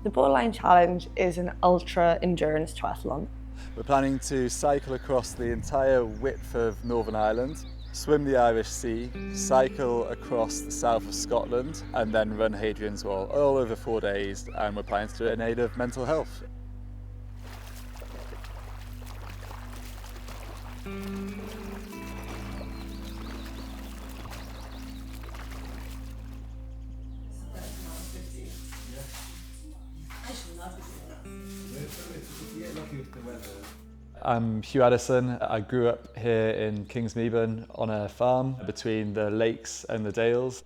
The Borderline Challenge is an ultra endurance triathlon. We're planning to cycle across the entire width of Northern Ireland, swim the Irish Sea, cycle across the south of Scotland, and then run Hadrian's Wall all over 4 days, and we're planning to do it in aid of mental health. I'm Hugh Addison. I grew up here in Kingsmeaburn on a farm between the lakes and the dales.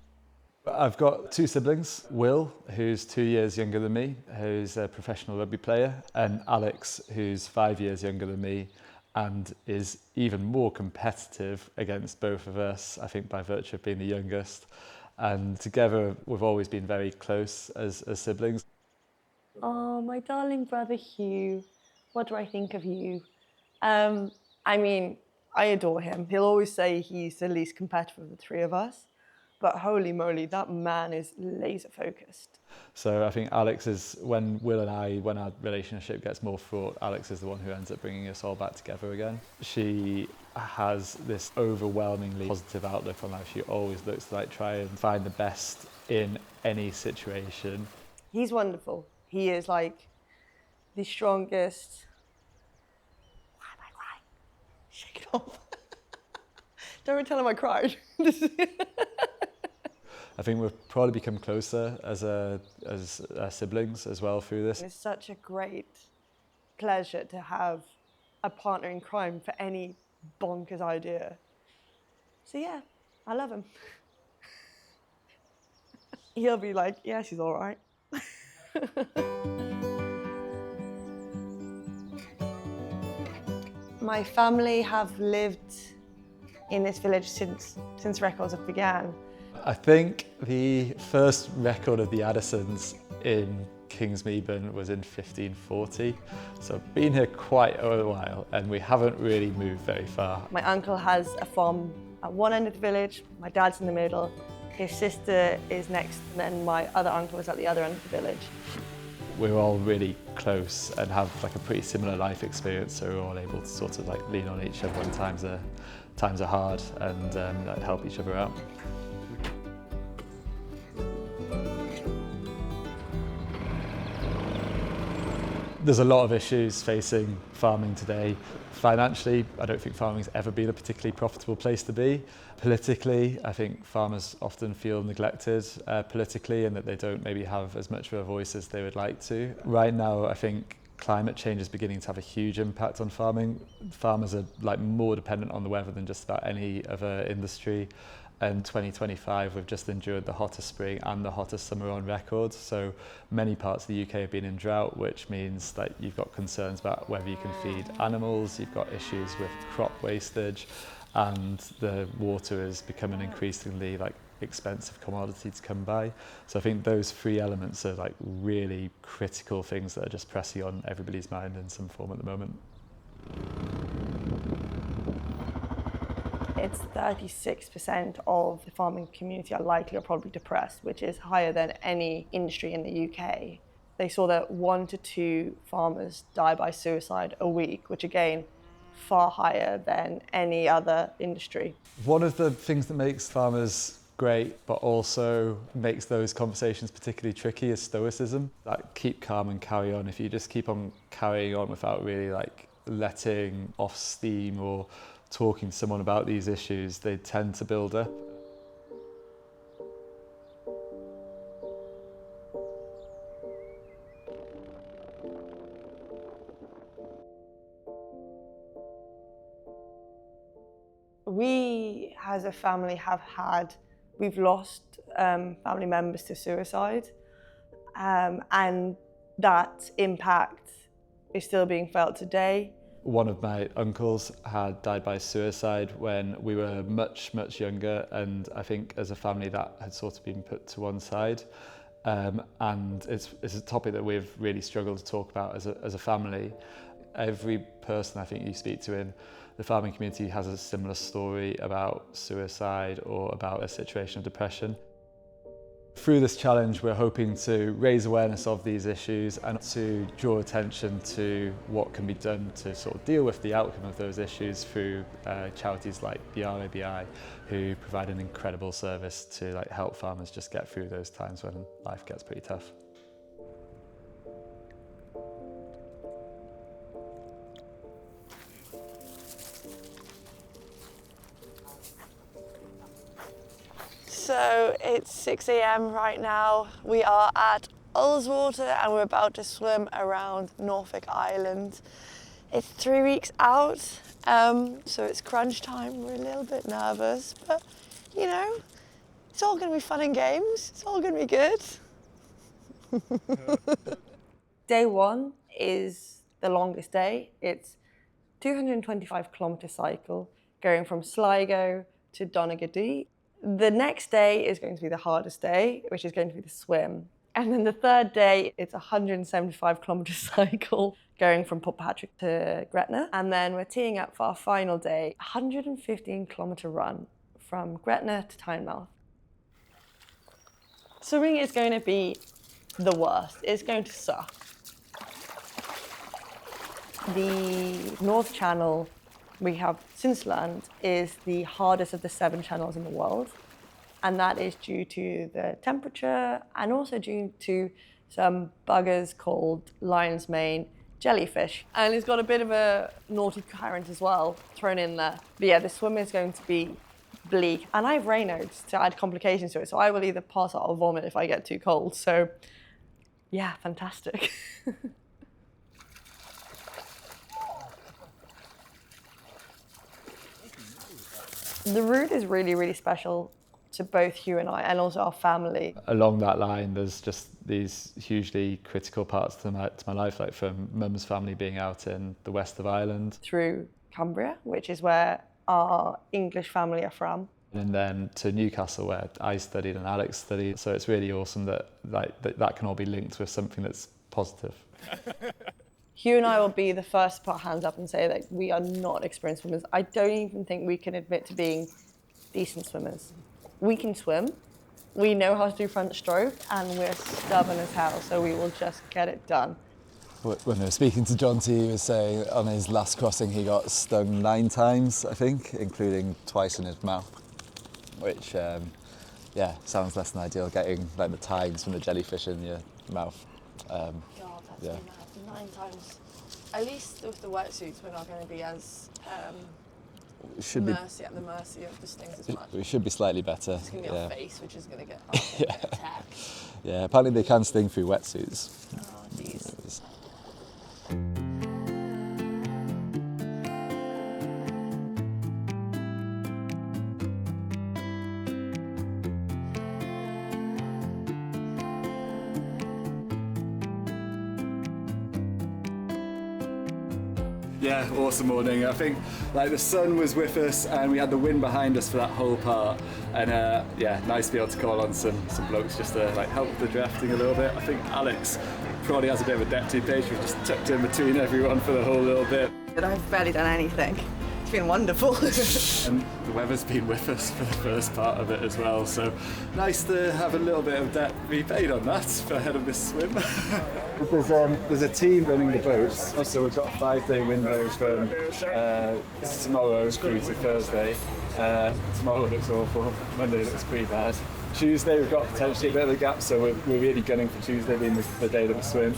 I've got two siblings, Will, who's 2 years younger than me, who's a professional rugby player, and Alex, who's 5 years younger than me and is even more competitive against both of us, I think by virtue of being the youngest. And together we've always been very close as siblings. Oh, my darling brother Hugh, what do I think of you? I mean, I adore him. He'll always say he's the least competitive of the three of us, but holy moly, that man is laser focused. So I think Alex is, when our relationship gets more fraught, Alex is the one who ends up bringing us all back together again. She has this overwhelmingly positive outlook on life. She always looks to try and find the best in any situation. He's wonderful. He is the strongest. Why am I crying? Shake it off. Don't tell him I cried. I think we've probably become closer as siblings as well through this. It's such a great pleasure to have a partner in crime for any bonkers idea. So yeah, I love him. He'll be like, yeah, she's all right. My family have lived in this village since records have began. I think the first record of the Addisons in Kingsmeaburn was in 1540, so I've been here quite a while and we haven't really moved very far. My uncle has a farm at one end of the village, my dad's in the middle, his sister is next, and then my other uncle is at the other end of the village. We're all really close and have a pretty similar life experience, so we're all able to sort of lean on each other when times are hard and help each other out. There's a lot of issues facing farming today. Financially, I don't think farming's ever been a particularly profitable place to be. Politically, I think farmers often feel neglected politically and that they don't maybe have as much of a voice as they would like to. Right now, I think climate change is beginning to have a huge impact on farming. Farmers are more dependent on the weather than just about any other industry. And 2025, we've just endured the hottest spring and the hottest summer on record. So many parts of the UK have been in drought, which means that you've got concerns about whether you can feed animals, you've got issues with crop wastage, and the water is becoming an increasingly expensive commodity to come by. So I think those three elements are really critical things that are just pressing on everybody's mind in some form at the moment. It's 36% of the farming community are likely or probably depressed, which is higher than any industry in the UK. They saw that 1 to 2 farmers die by suicide a week, which again, far higher than any other industry. One of the things that makes farmers great, but also makes those conversations particularly tricky is stoicism. Keep calm and carry on. If you just keep on carrying on without really letting off steam or talking to someone about these issues, they tend to build up. We, as a family, we've lost family members to suicide, and that impact is still being felt today. One of my uncles had died by suicide when we were much, much younger, and I think as a family that had sort of been put to one side. And it's a topic that we've really struggled to talk about as a family. Every person I think you speak to in the farming community has a similar story about suicide or about a situation of depression. Through this challenge, we're hoping to raise awareness of these issues and to draw attention to what can be done to sort of deal with the outcome of those issues through charities like the RABI, who provide an incredible service to help farmers just get through those times when life gets pretty tough. So it's 6 a.m. right now. We are at Ullswater and we're about to swim around Norfolk Island. It's 3 weeks out, so it's crunch time. We're a little bit nervous, but you know, it's all going to be fun and games. It's all going to be good. Day one is the longest day. It's 225-kilometre cycle going from Sligo to Donegal. The next day is going to be the hardest day, which is going to be the swim. And then the third day, it's a 175-kilometre cycle going from Pootle to Gretna. And then we're teeing up for our final day, a 115-kilometre run from Gretna to Tynemouth. Swimming is going to be the worst. It's going to suck. The North Channel we have since learned is the hardest of the 7 channels in the world. And that is due to the temperature and also due to some buggers called lion's mane jellyfish. And it's got a bit of a naughty current as well thrown in there. But yeah, the swim is going to be bleak. And I have Raynaud's to add complications to it. So I will either pass out or vomit if I get too cold. So yeah, fantastic. The route is really, really special to both Hugh and I, and also our family. Along that line, there's just these hugely critical parts to my life, like from Mum's family being out in the west of Ireland. Through Cumbria, which is where our English family are from. And then to Newcastle, where I studied and Alex studied. So it's really awesome that that can all be linked with something that's positive. Hugh and I will be the first to put our hands up and say that we are not experienced swimmers. I don't even think we can admit to being decent swimmers. We can swim, we know how to do front stroke, and we're stubborn as hell, so we will just get it done. When we were speaking to Jonty, he was saying on his last crossing he got stung 9 times, I think, including twice in his mouth, which, yeah, sounds less than ideal, getting the tines from the jellyfish in your mouth. God, that's mad. 9 times. At least with the wetsuits, we're not going to be as at the mercy of the stings as much. We should be slightly better. It's going to be our face, which is going to get attacked. Yeah, apparently they can sting through wetsuits. Oh, jeez. Yeah, awesome morning. I think the sun was with us and we had the wind behind us for that whole part. And yeah, nice to be able to call on some blokes just to help with the drafting a little bit. I think Alex probably has a bit of a deputy page. We've just tucked in between everyone for the whole little bit. I've barely done anything. It's been wonderful. And the weather's been with us for the first part of it as well, so nice to have a little bit of debt repaid on that ahead of this swim. There's a team running the boats, so we've got a 5-day window from tomorrow through to Thursday. Tomorrow looks awful, Monday looks pretty bad. Tuesday we've got potentially a bit of a gap, so we're really gunning for Tuesday being the day that we swim.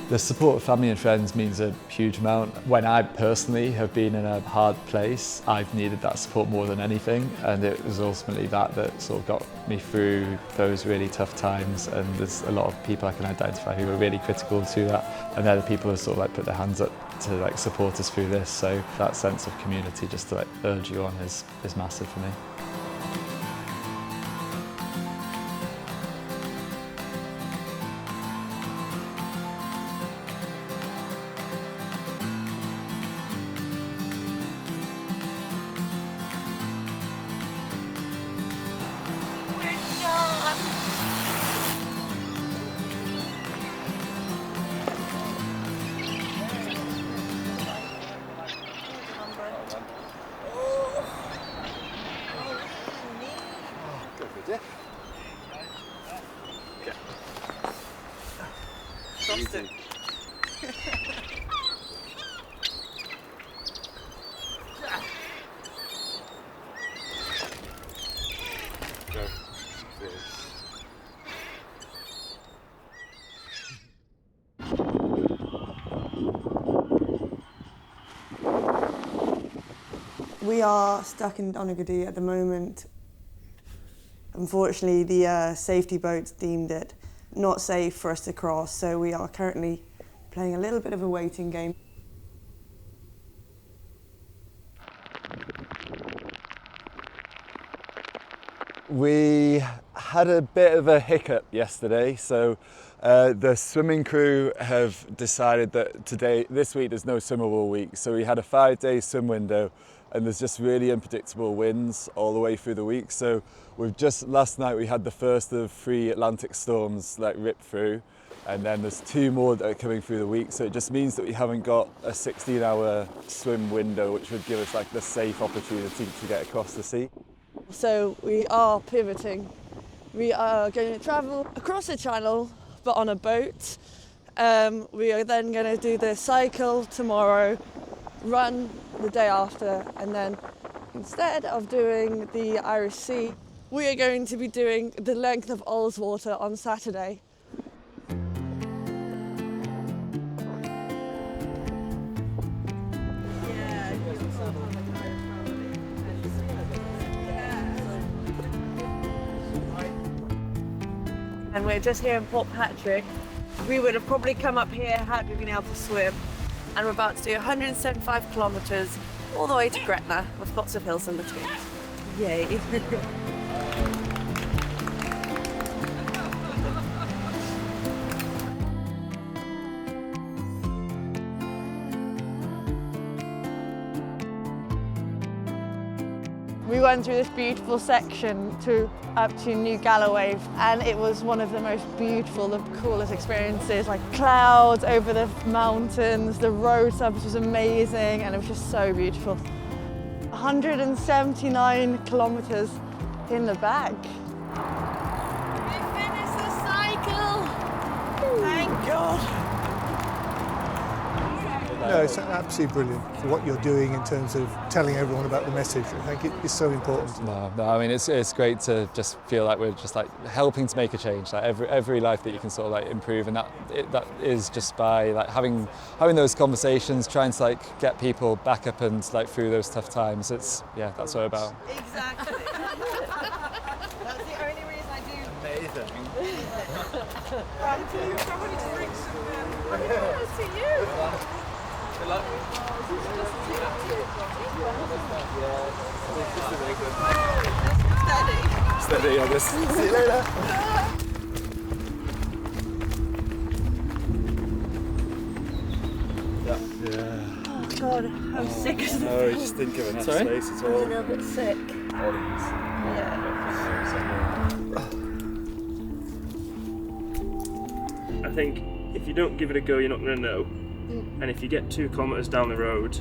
The support of family and friends means a huge amount. When I personally have been in a hard place, I've needed that support more than anything, and it was ultimately that sort of got me through those really tough times. And there's a lot of people I can identify who are really critical to that, and they're the people who sort of put their hands up to support us through this. So that sense of community just to urge you on is massive for me. easy. We are stuck in Donegal at the moment. Unfortunately, the safety boats deemed it not safe for us to cross, so we are currently playing a little bit of a waiting game. We had a bit of a hiccup yesterday, so the swimming crew have decided that this week, there's no swimmable week. So we had a 5-day swim window, and there's just really unpredictable winds all the way through the week. So last night we had the first of 3 Atlantic storms like rip through, and then there's 2 more that are coming through the week. So it just means that we haven't got a 16-hour swim window, which would give us like the safe opportunity to get across the sea. So we are pivoting. We are going to travel across the channel, but on a boat. We are then going to do the cycle tomorrow, run the day after, and then instead of doing the Irish Sea, we are going to be doing the length of Ullswater on Saturday. And we're just here in Port Patrick. We would have probably come up here had we been able to swim. And we're about to do 175 kilometres all the way to Gretna with lots of hills in between. Yay. We went through this beautiful section up to New Galloway, and it was one of the most beautiful, the coolest experiences, like clouds over the mountains, the road surface was amazing, and it was just so beautiful. 179 kilometres in the bag. We finished the cycle! Thank God! No, it's absolutely brilliant for what you're doing in terms of telling everyone about the message. I think it is so important. No, I mean it's great to just feel like we're just like helping to make a change. Like every life that you can sort of like improve, and that is just by like having those conversations, trying to like get people back up and like through those tough times. That's what we're about. Exactly. That's the only reason I do. Amazing. Somebody to drink some. To you. Steady, I guess. See you later. Yeah. Oh God, I'm sick. No, we just didn't give enough space at all. I'm a little bit sick. Yeah. I think if you don't give it a go, you're not going to know. And if you get 2 kilometres down the road,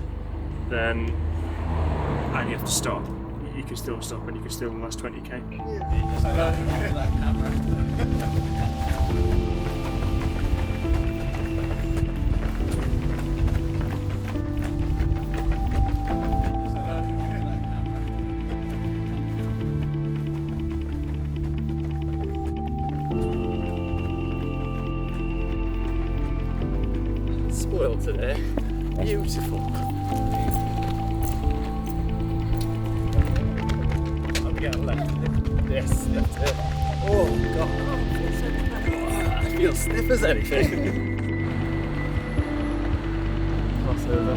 and you have to stop, you can still stop and you can still run the last 20k. Spoiled today. Beautiful. I'm getting left this. Oh God. I feel stiff as anything. Crossover.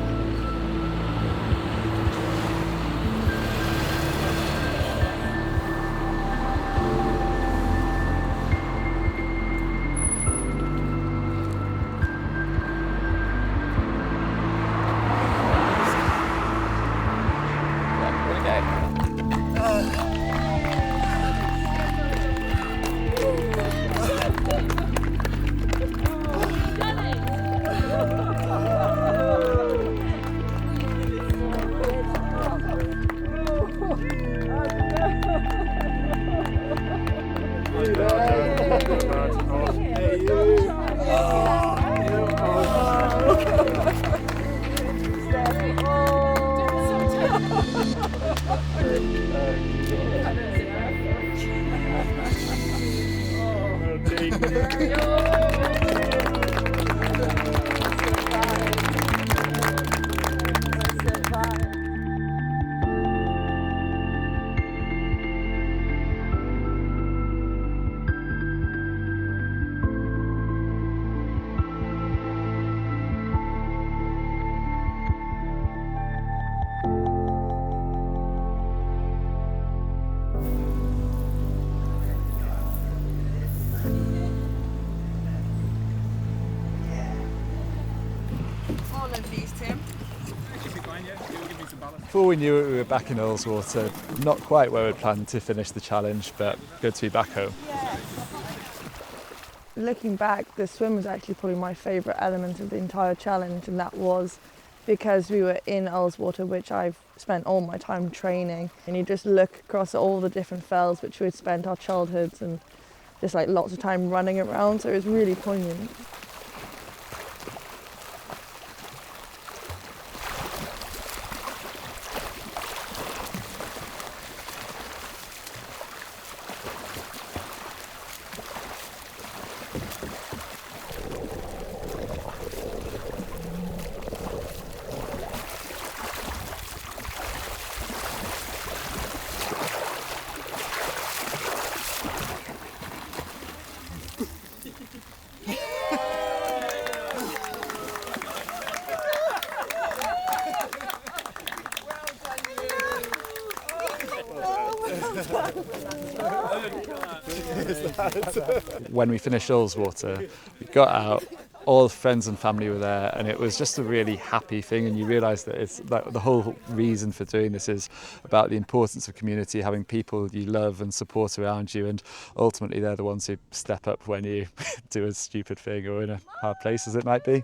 Before we knew it, we were back in Ullswater, not quite where we'd planned to finish the challenge, but good to be back home. Looking back, the swim was actually probably my favourite element of the entire challenge, and that was because we were in Ullswater, which I've spent all my time training, and you just look across all the different fells which we'd spent our childhoods and just like lots of time running around, so it was really poignant. When we finished Ullswater, we got out, all the friends and family were there, and it was just a really happy thing, and you realise that it's like the whole reason for doing this is about the importance of community, having people you love and support around you, and ultimately they're the ones who step up when you do a stupid thing or in a hard place, as it might be.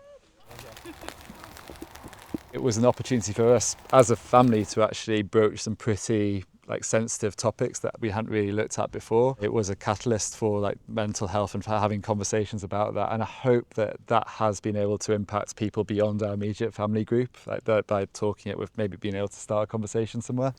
It was an opportunity for us as a family to actually broach some pretty sensitive topics that we hadn't really looked at before. It was a catalyst for mental health and for having conversations about that, and I hope that that has been able to impact people beyond our immediate family group, by talking it, with maybe being able to start a conversation somewhere.